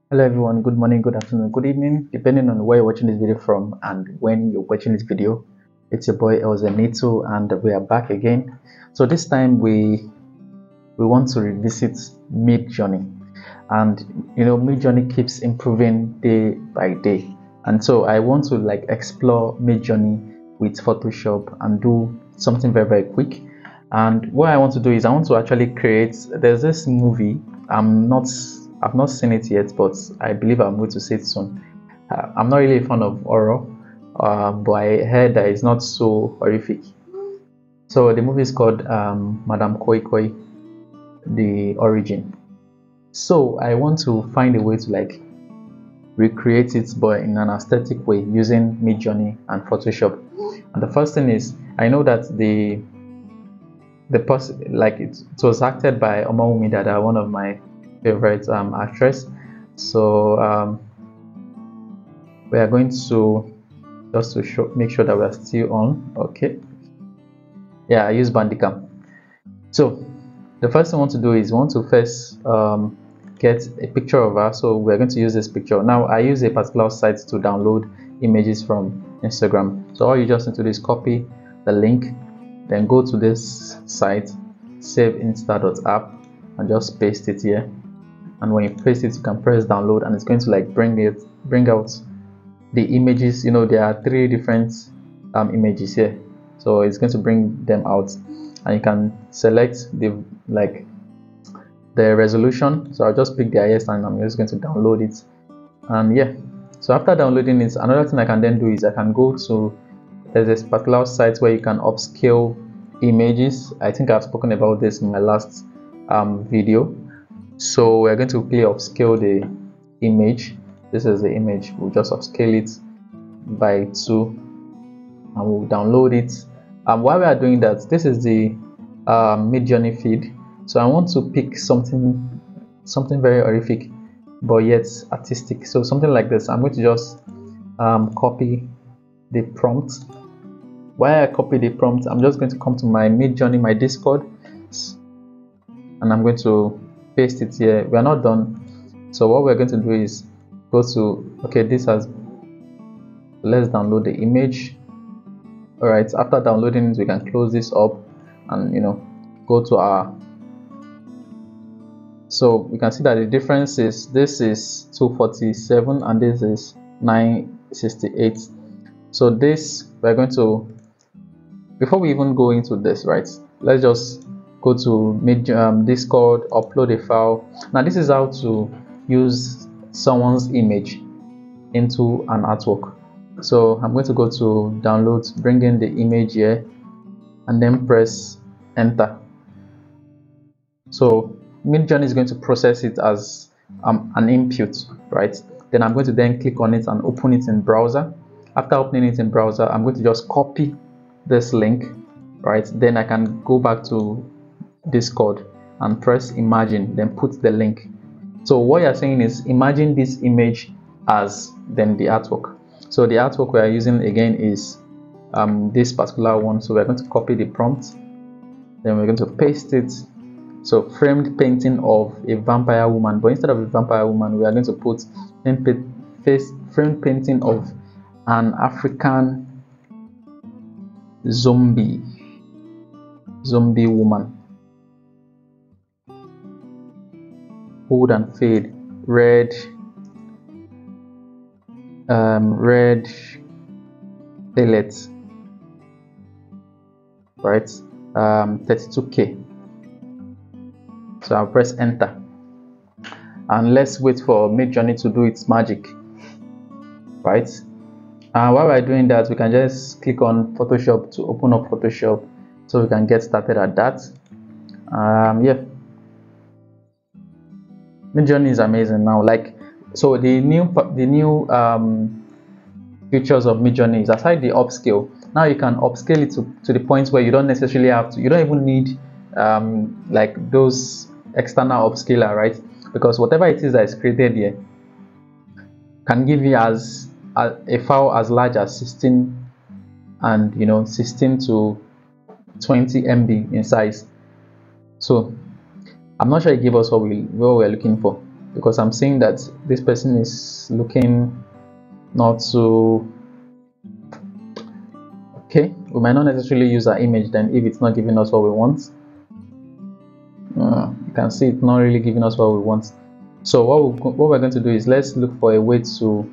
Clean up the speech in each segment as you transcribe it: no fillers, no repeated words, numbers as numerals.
Hello everyone, good morning, good afternoon, good evening, depending on where you're watching this video from and when you're watching this video. It's your boy Elzenito and we are back again. So this time we want to revisit Midjourney, and Midjourney keeps improving day by day, and so I want to explore Midjourney with Photoshop and do something very quick. And what I want to do is I want to actually create. There's this movie. I've not seen it yet, but I believe I'm going to see it soon. I'm not really a fan of horror, but I heard that it's not so horrific. So the movie is called Madame Koi Koi, The Origin. So I want to find a way to recreate it, but in an aesthetic way using Midjourney and Photoshop. And the first thing is I know that the person it was acted by Omawumi Dada, one of my favorite actress. So we are going to just to make sure that we are still on. Okay, yeah, I use Bandicam. So the first thing I want to do is want to first get a picture of her. So we're going to use this picture. Now I use a particular site to download images from Instagram. So all you just need to do is copy the link, then go to this site, save insta.app, and just paste it here. And when you paste it, you can press download, and it's going to bring out the images. There are three different images here, so it's going to bring them out, and you can select the resolution. So I'll just pick the highest and I'm just going to download it. And yeah, so after downloading it, another thing I can then do is I can go to, there's this particular site where you can upscale images. I think I've spoken about this in my last video. So we're going to quickly upscale the image. This is the image. We'll just upscale it by 2 and we'll download it. While we are doing that, this is the Midjourney feed. So I want to pick something very horrific but yet artistic. So something like this. I'm going to just copy the prompt. While I copy the prompt, I'm just going to come to my Midjourney, my Discord, and I'm going to paste it here. We are not done. So what we're going to do is go to, okay, let's download the image. All right, after downloading it, we can close this up and go to our, so we can see that the difference is this is 247 and this is 968. So this, we're going to, before we even go into this, right, let's just go to Discord, upload a file. Now this is how to use someone's image into an artwork. So I'm going to go to download, bring in the image here, and then press enter. So Midjourney is going to process it as an input, right? Then I'm going to then click on it and open it in browser. After opening it in browser, I'm going to just copy this link, right? Then I can go back to Discord and press imagine, then put the link. So what you're saying is imagine this image as then the artwork. So the artwork we are using again is this particular one. So we're going to copy the prompt, then we're going to paste it. So framed painting of a vampire woman, but instead of a vampire woman, we are going to put framed painting of an African zombie woman. Hold and fade, red palette, right? 32K. So I'll press enter and let's wait for Midjourney to do its magic, right? And while we're doing that, we can just click on Photoshop to open up Photoshop so we can get started at that. Yeah, Midjourney is amazing now. So the new features of Midjourney is, aside the upscale, now you can upscale it to the point where you don't necessarily have to, you don't even need those external upscaler, right? Because whatever it is that is created here can give you as a file as large as 16 and 16 to 20 MB in size. So I'm not sure it gave us what we're looking for. because I'm seeing that this person is looking not so okay. We might not necessarily use our image then if it's not giving us what we want. You can see it's not really giving us what we want. So what we're going to do is let's look for a way to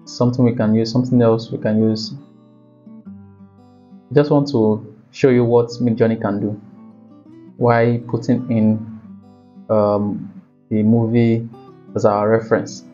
something we can use, something else we can use. I just want to show you what Midjourney can do while putting in the movie as our reference.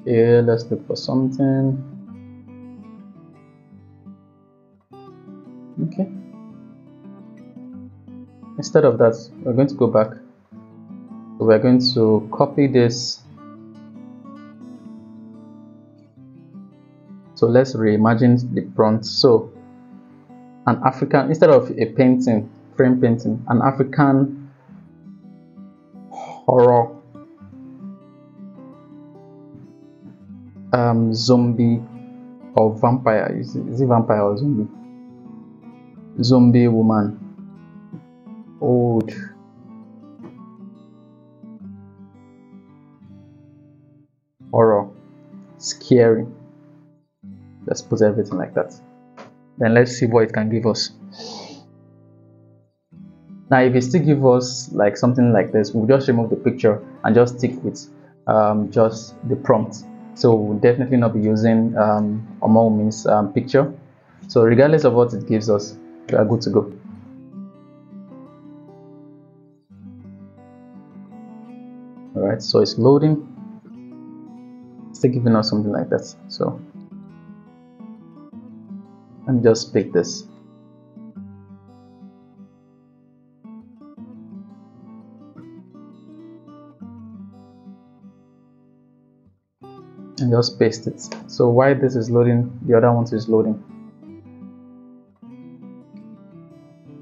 Okay, let's look for something. Okay. Instead of that, we're going to go back. So we're going to copy this. So let's reimagine the prompt. So an African, instead of a painting, frame painting, an African horror zombie or vampire. Is it vampire or zombie? Zombie woman, old, horror, scary. Let's put everything like that. Then let's see what it can give us. Now if it still give us like something like this, we'll just remove the picture and just stick with just the prompt. So we'll definitely not be using Omomi's picture. So regardless of what it gives us, we are good to go. Alright, so it's loading. It's still giving us something like that. So let me just pick this. And just paste it. So while this is loading, the other one is loading.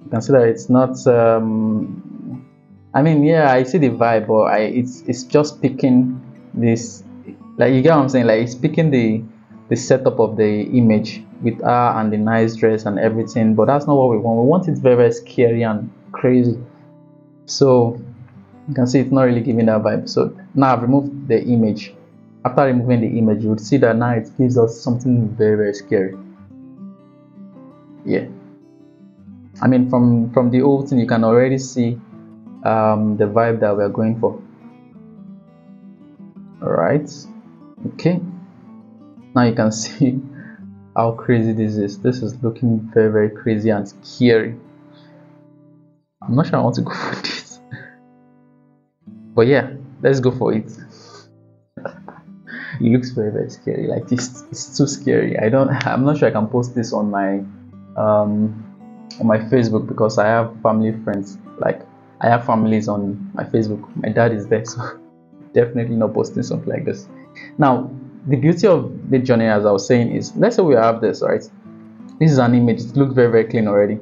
You can see that it's not I mean, yeah, I see the vibe, but it's just picking this, like, you get what I'm saying, like it's picking the setup of the image with her and the nice dress and everything, but that's not what we want. We want it very, very scary and crazy. So you can see it's not really giving that vibe. So now I've removed the image. After removing the image, you would see that now it gives us something very, very scary. Yeah, I mean, from the whole thing you can already see the vibe that we're going for. All right, okay, now you can see how crazy this is. This is looking very, very crazy and scary. I'm not sure I want to go for this, but yeah, let's go for it. It looks very, very scary. Like it's too scary. I'm not sure I can post this on my Facebook, because I have family friends, like I have families on my Facebook. My dad is there, so definitely not posting something like this. Now the beauty of Midjourney, as I was saying, is, let's say we have this, right? This is an image. It looks very, very clean already.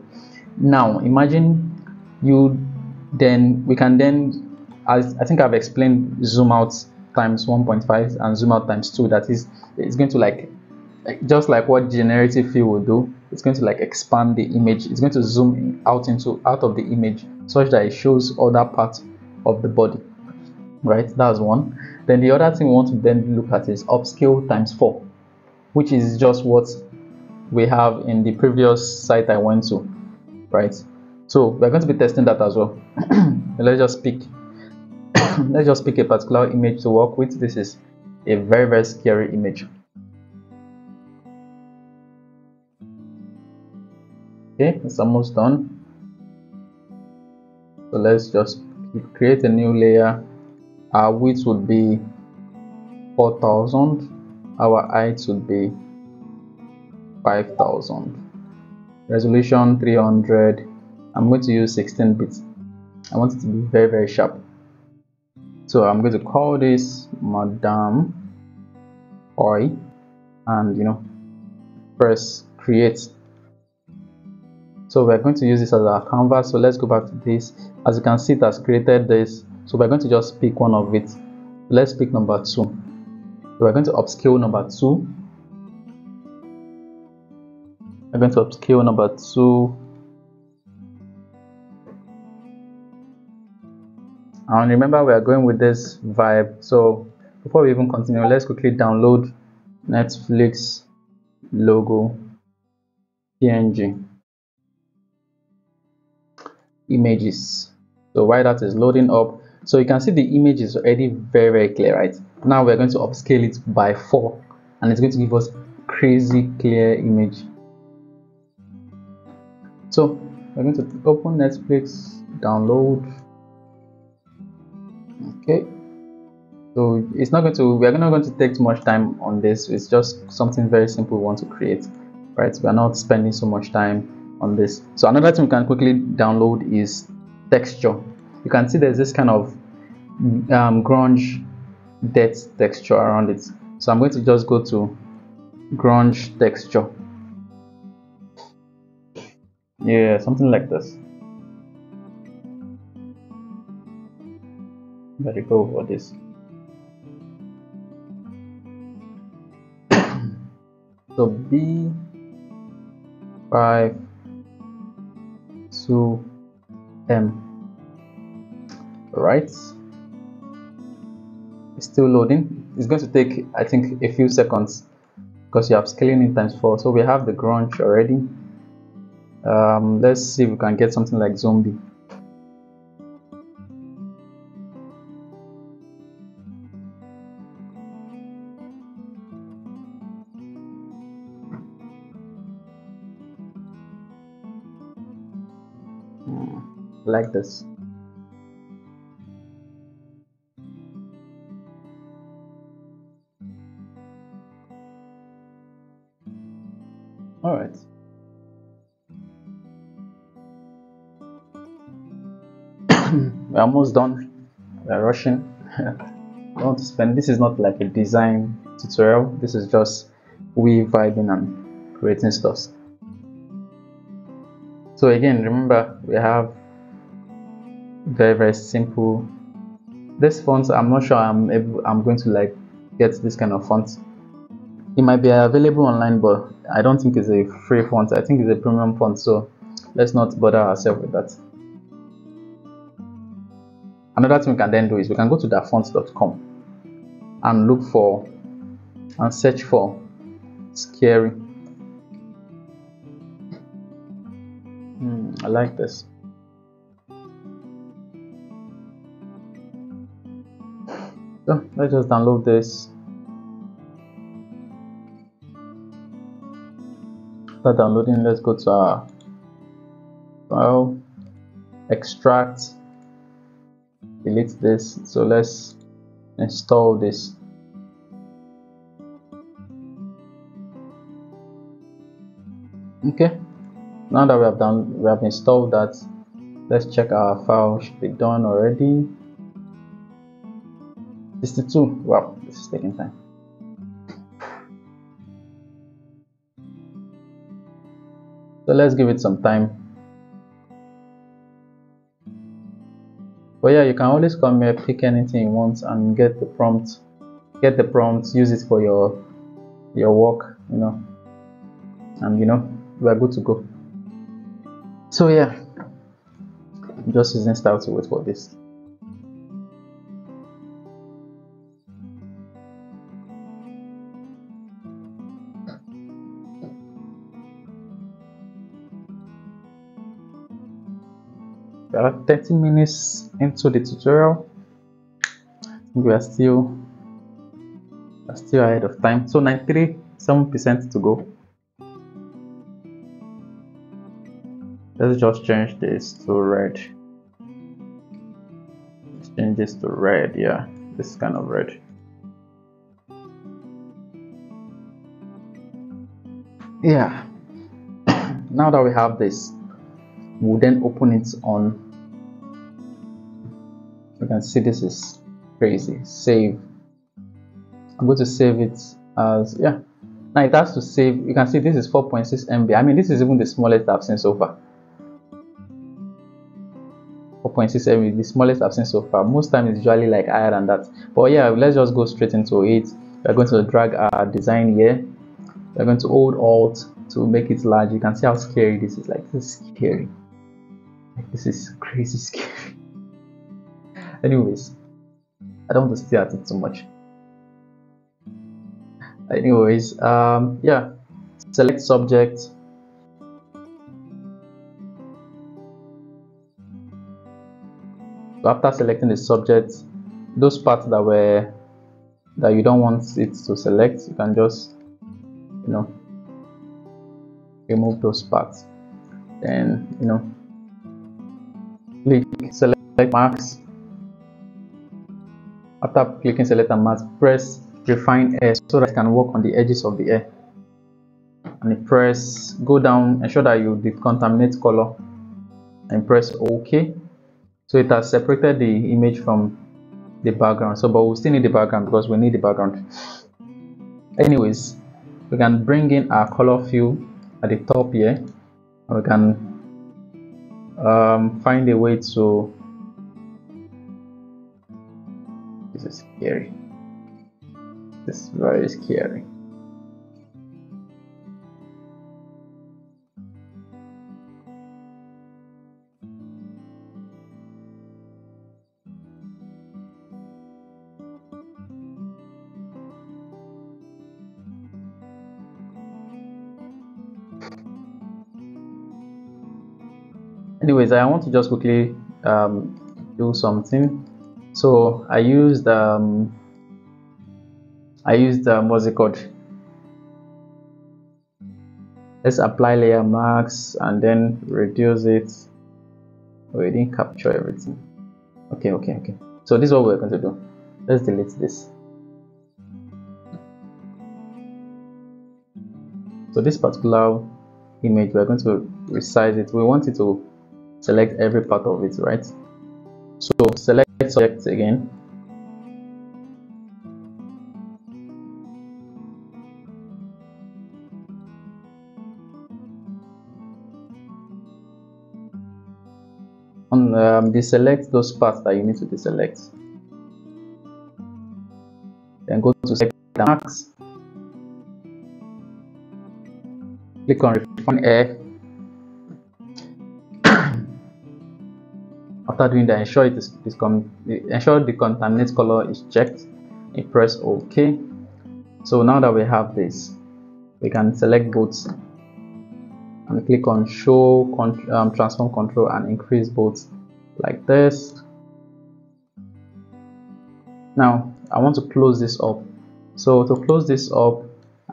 Now imagine we can then, as I think I've explained, zoom out times 1.5 and zoom out times 2. That is, it's going to like just like what generative fill will do. It's going to like expand the image. It's going to zoom out of the image such that it shows other parts of the body, right? That's one. Then the other thing we want to then look at is upscale times 4, which is just what we have in the previous site I went to, right? So we're going to be testing that as well. let's just pick a particular image to work with. This is a very, very scary image. Okay, it's almost done. So let's just create a new layer. Our width would be 4000. Our height would be 5000. Resolution 300. I'm going to use 16 bits. I want it to be very, very sharp. So I'm going to call this Madame Oi, and press create. So we're going to use this as our canvas. So let's go back to this. As you can see, it has created this. So we're going to just pick one of it. Let's pick number 2. So we're going to upscale number 2. We're going to upscale number 2. And remember, we are going with this vibe. So before we even continue, let's quickly download Netflix logo PNG images. So while that is loading up, so you can see the image is already very clear, right? Now we're going to upscale it by 4, and it's going to give us crazy clear image. So we're going to open Netflix, download. Okay, so it's not going to, we're not going to take too much time on this. It's just something very simple we want to create, right? We are not spending so much time on this. So another thing we can quickly download is texture. You can see there's this kind of grunge depth texture around it. So I'm going to just go to grunge texture. Yeah, something like this. Let it go for this. So B52M. Right, it's still loading. It's going to take, I think, a few seconds because you have scaling in times 4. So we have the grunge already. Let's see if we can get something like zombie. Like this. All right. We're almost done. We're rushing. I want to spend. This is not like a design tutorial. This is just we vibing and creating stuff. So again, remember we have very simple. This font, I'm not sure I'm going to like get this kind of font. It might be available online, but I don't think it's a free font. I think it's a premium font, so let's not bother ourselves with that. Another thing we can then do is we can go to dafont.com and look for and search for scary. I like this. So let's just download this. After downloading, let's go to our file, extract, delete this. So let's install this. Okay, now that we have installed that, let's check our file. Should be done already. 62. Wow, this is taking time. So let's give it some time. But yeah, you can always come here, pick anything you want, and get the prompt. Get the prompt, use it for your work, and we are good to go. So yeah, I'm just using style to wait for this. We are 30 minutes into the tutorial. We are still ahead of time. So 93.7% to go. Let's just change this to red. Let's change this to red. Yeah, this kind of red. Yeah. Now that we have this, we'll then open it on. You can see this is crazy. Save. I'm going to save it as, yeah. Now it has to save. You can see this is 4.6 MB. I mean, this is even the smallest I've seen so far. 4.6 MB, the smallest I've seen so far. Most times it's usually like higher than that. But yeah, let's just go straight into it. We're going to drag our design here. We're going to hold Alt to make it large. You can see how scary this is. Like, this is scary. Like, this is crazy scary. Anyways, I don't want to stay at it too much. Anyways, yeah, select subject. So after selecting the subject, those parts that you don't want it to select, you can just, you know, remove those parts. Then, you know, click select marks. After clicking select and marks, press refine air so that it can work on the edges of the air. And press go down, ensure that you decontaminate color, and press OK. So it has separated the image from the background. So, but we still need the background because we need the background. Anyways, we can bring in our color fill at the top here. We can find a way to. This is scary. This is very scary. Anyways, I want to just quickly do something. So I used what's it called? Let's apply layer marks and then reduce it. We didn't capture everything. Okay. So this is what we're going to do. Let's delete this. So this particular image, we're going to resize it. We want it to select every part of it, right? So select subject again. On deselect those parts that you need to deselect. Then go to select the marks. Click on refine air. After doing that, ensure the contaminate color is checked and press OK. So now that we have this, we can select both and click on show transform control and increase both like this. Now I want to close this up. So to close this up,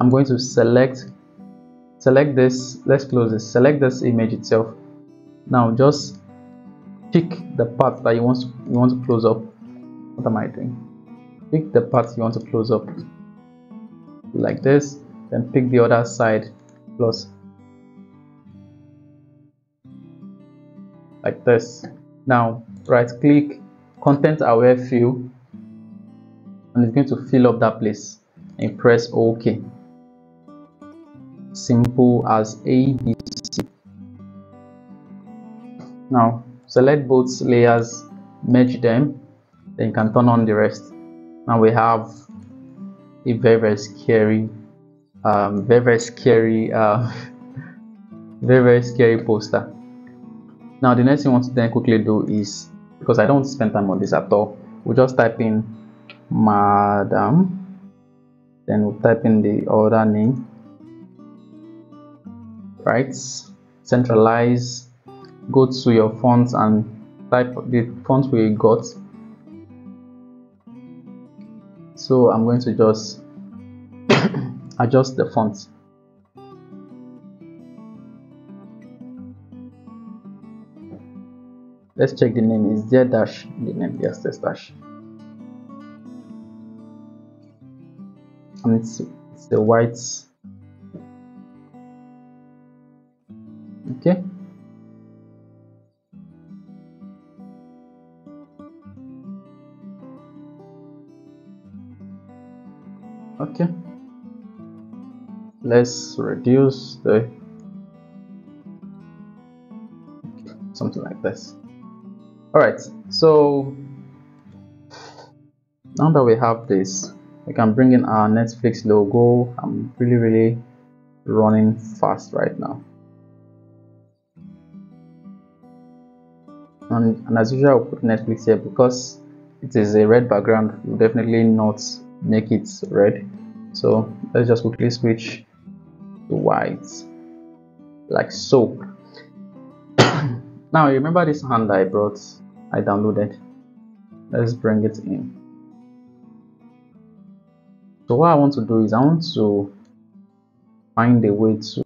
I'm going to select this. Let's close this. Select this image itself. Now just pick the part that you want to close up. What am I doing? Pick the part you want to close up like this, then pick the other side plus like this. Now right click content aware fill, and it's going to fill up that place and press OK. Simple as ABC. Now select both layers, merge them, then you can turn on the rest. Now we have a very scary very scary poster. Now the next thing I want to then quickly do is, because I don't spend time on this at all, we'll just type in madam, then we'll type in the other name, right? Centralize, go to your fonts and type the font we got. So I'm going to just adjust the font. Let's check the name. Is there dash in the name? Yes, there's dash. And it's the white. Okay. Okay. Let's reduce the something like this. All right. So now that we have this, we can bring in our Netflix logo. I'm really running fast right now. And as usual, I'll put Netflix here because it is a red background. We'll definitely not make it red. So let's just quickly switch to white, like so. Now, you remember this hand I downloaded? Let's bring it in. So what I want to do is I want to find a way to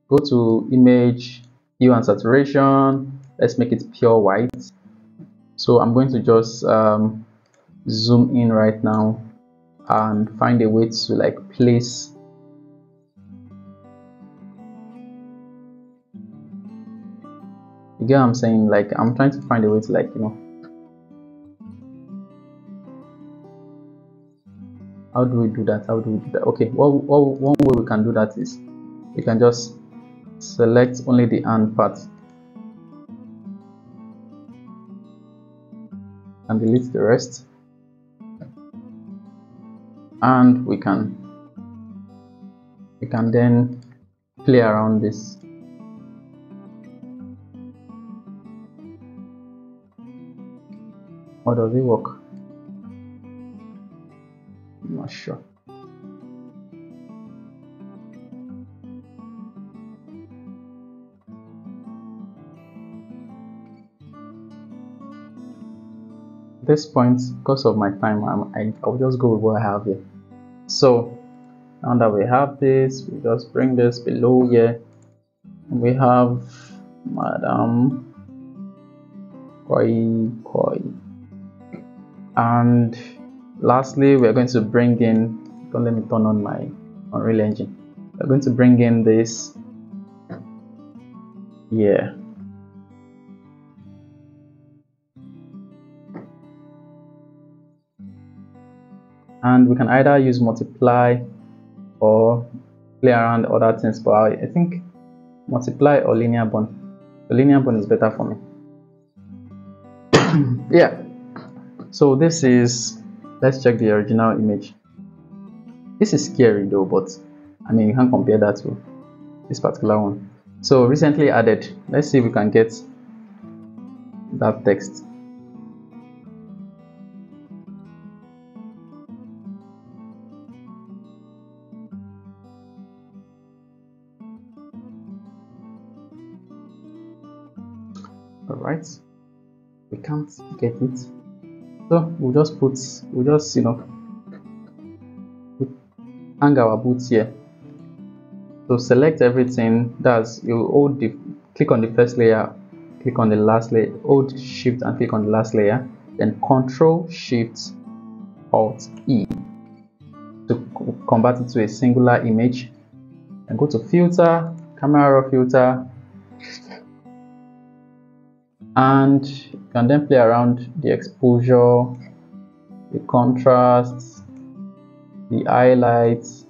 go to image, hue and saturation. Let's make it pure white. So I'm going to just zoom in right now and find a way to like place you get what I'm saying, like I'm trying to find a way to like, you know, how do we do that? Okay, one way we can do that is we can just select only the hand part and delete the rest, and we can then play around this. How does it work? I'm not sure. At this point, because of my time, I'll just go with what I have here. So now that we have this, we just bring this below here, and we have Madam Koi. And lastly, we're going to bring in, don't let me turn on my Unreal Engine. We're going to bring in this here. And we can either use multiply or play around other things, but I think multiply or linear bond. The linear bond is better for me. Yeah. So this is, let's check the original image. This is scary though, but I mean you can't compare that to this particular one. So recently added, let's see if we can get that text. All right, we can't get it, so we'll just you know, hang our boots here. So select everything. That's, you hold the, click on the first layer, click on the last layer, hold shift and click on the last layer, then Control Shift Alt E to convert it to a singular image, and go to filter, camera raw filter, and you can then play around the exposure, the contrast, the highlights,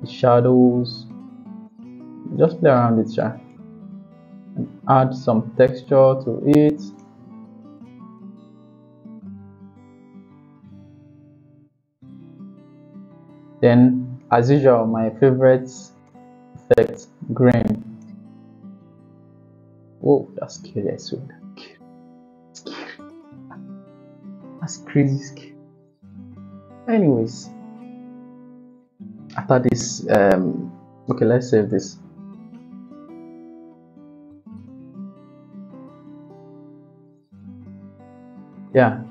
the shadows. Just play around it, and add some texture to it. Then, as usual, my favorite effect, grain. Whoa, that's scary. I swear. That's crazy scary. Anyways, after this, okay, let's save this. Yeah,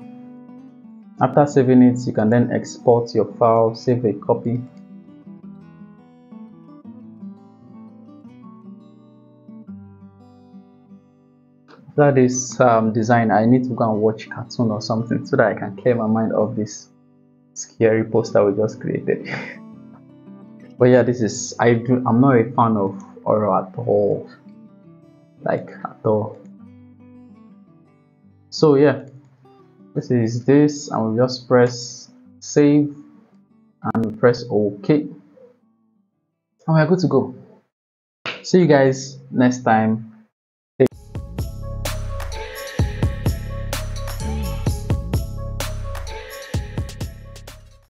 after saving it, you can then export your file, save a copy. After this design, I need to go and watch cartoon or something so that I can clear my mind of this scary poster we just created. But yeah, this is, I'm not a fan of horror at all, like at all. So yeah, this is this, and we just press save and we press OK, and we're good to go. See you guys next time.